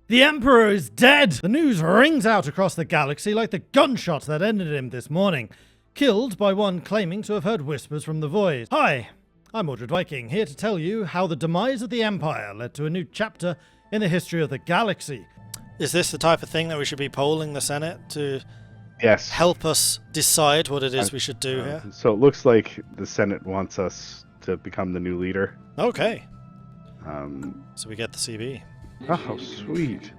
The Emperor is dead! The news rings out across the galaxy like the gunshot that ended him this morning, killed by one claiming to have heard whispers from the void. Hi, I'm Mordred Viking, here to tell you how the demise of the Empire led to a new chapter in the history of the galaxy. Is this the type of thing that we should be polling the Senate to help us decide what it is we should do here? So it looks like the Senate wants us to become the new leader. Okay. So we get the CB. Oh, sweet.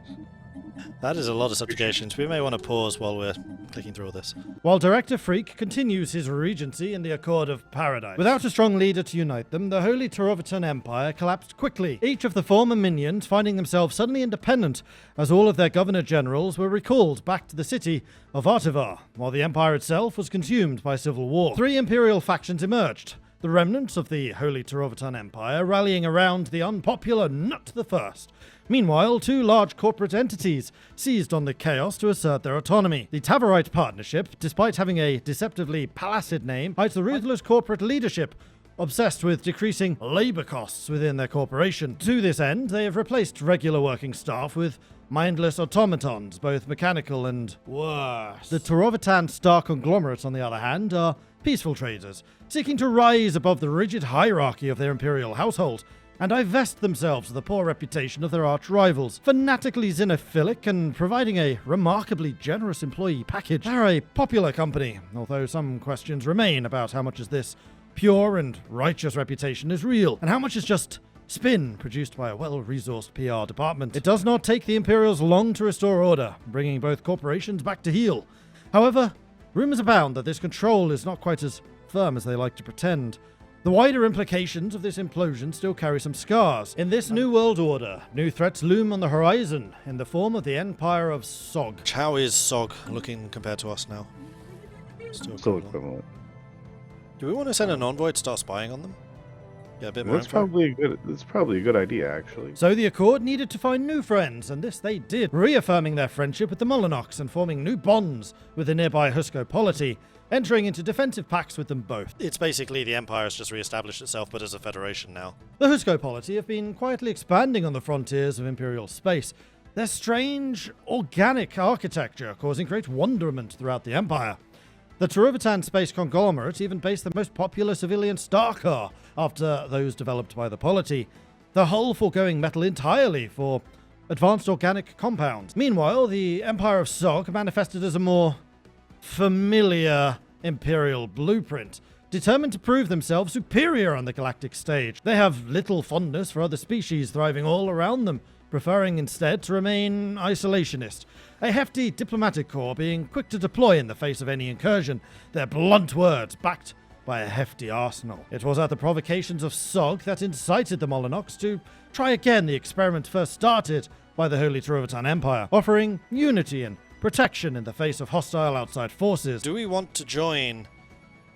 That is a lot of subjugations. We may want to pause while we're clicking through all this. While Director Freak continues his regency in the Accord of Paradise. Without a strong leader to unite them, the Holy Torovitan Empire collapsed quickly, each of the former minions finding themselves suddenly independent as all of their governor-generals were recalled back to the city of Artivar, while the Empire itself was consumed by civil war. 3 Imperial factions emerged, the remnants of the Holy Torovitan Empire rallying around the unpopular Nut the First. Meanwhile, 2 large corporate entities seized on the chaos to assert their autonomy. The Tavarite Partnership, despite having a deceptively placid name, hides the ruthless corporate leadership obsessed with decreasing labor costs within their corporation. To this end, they have replaced regular working staff with mindless automatons, both mechanical and worse. The Torovitan Star conglomerates, on the other hand, are peaceful traders, seeking to rise above the rigid hierarchy of their imperial household and divest themselves of the poor reputation of their arch-rivals. Fanatically xenophilic and providing a remarkably generous employee package, they're a popular company, although some questions remain about how much of this pure and righteous reputation is real, and how much is just spin produced by a well-resourced PR department. It does not take the Imperials long to restore order, bringing both corporations back to heel. However, rumors abound that this control is not quite as firm as they like to pretend. The wider implications of this implosion still carry some scars. In this new world order, new threats loom on the horizon in the form of the Empire of Sog. How is Sog looking compared to us now? Still equivalent. Do we want to send an envoy to start spying on them? Yeah, a bit more That's probably a good idea, actually. So the Accord needed to find new friends, and this they did, reaffirming their friendship with the Molinox and forming new bonds with the nearby Husko polity, entering into defensive pacts with them both. It's basically the Empire has just re-established itself, but as a federation now. The Husko polity have been quietly expanding on the frontiers of Imperial space, their strange, organic architecture causing great wonderment throughout the Empire. The Torovitan space conglomerate even based the most popular civilian star car after those developed by the polity, the hull foregoing metal entirely for advanced organic compounds. Meanwhile, the Empire of Sog manifested as a more familiar Imperial blueprint, determined to prove themselves superior on the galactic stage. They have little fondness for other species thriving all around them, preferring instead to remain isolationist, a hefty diplomatic corps being quick to deploy in the face of any incursion, their blunt words backed by a hefty arsenal. It was at the provocations of Sog that incited the Molinox to try again the experiment first started by the Holy Torovitan Empire, offering unity and protection in the face of hostile outside forces. Do we want to join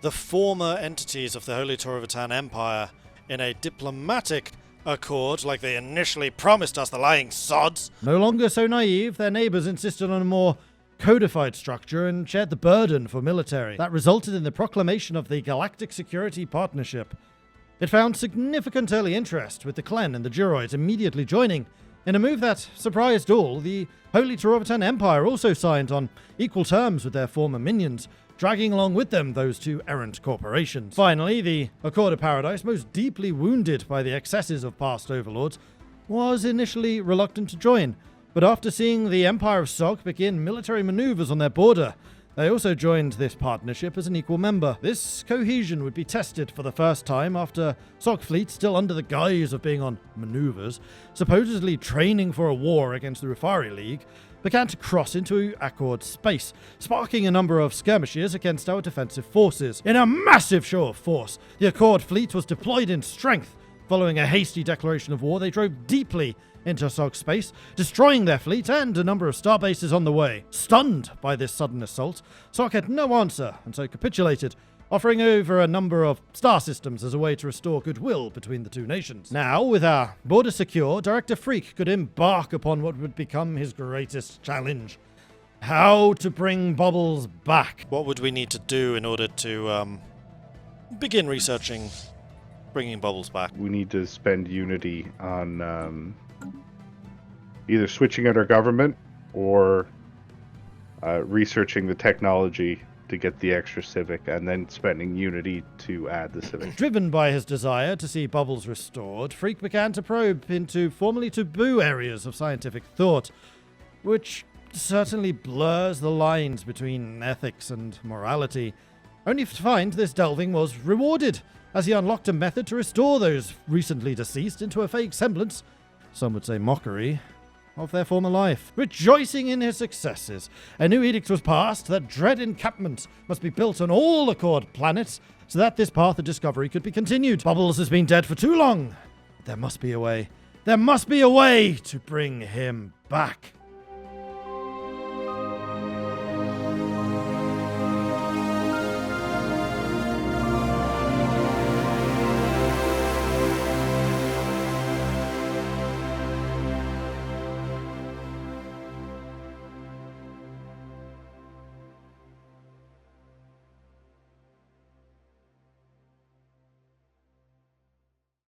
the former entities of the Holy Torovitan Empire in a diplomatic accord like they initially promised us, the lying sods? No longer so naive, their neighbors insisted on a more codified structure and shared the burden for military. That resulted in the proclamation of the Galactic Security Partnership. It found significant early interest, with the Klen and the Duroids immediately joining. In a move that surprised all, the Holy Torovitan Empire also signed on equal terms with their former minions, dragging along with them those 2 errant corporations. Finally, the Accord of Paradise, most deeply wounded by the excesses of past overlords, was initially reluctant to join, but after seeing the Empire of Sog begin military maneuvers on their border, they also joined this partnership as an equal member. This cohesion would be tested for the first time after Sog fleet, still under the guise of being on maneuvers, supposedly training for a war against the Rufari League, began to cross into Accord space, sparking a number of skirmishes against our defensive forces. In a massive show of force, the Accord fleet was deployed in strength. Following a hasty declaration of war, they drove deeply into Sog space, destroying their fleet and a number of starbases on the way. Stunned by this sudden assault, Sog had no answer and so capitulated, offering over a number of star systems as a way to restore goodwill between the 2 nations. Now, with our border secure, Director Freak could embark upon what would become his greatest challenge: how to bring Bubbles back. What would we need to do in order to begin researching bringing Bubbles back? We need to spend unity on either switching out our government or researching the technology to get the extra civic, and then spending unity to add the civic. Driven by his desire to see bubbles restored, Freak began to probe into formerly taboo areas of scientific thought, which certainly blurs the lines between ethics and morality, only to find this delving was rewarded, as he unlocked a method to restore those recently deceased into a fake semblance, some would say mockery, of their former life. Rejoicing in his successes, a new edict was passed that dread encampments must be built on all Accord planets so that this path of discovery could be continued. Bubbles has been dead for too long. There must be a way. There must be a way to bring him back.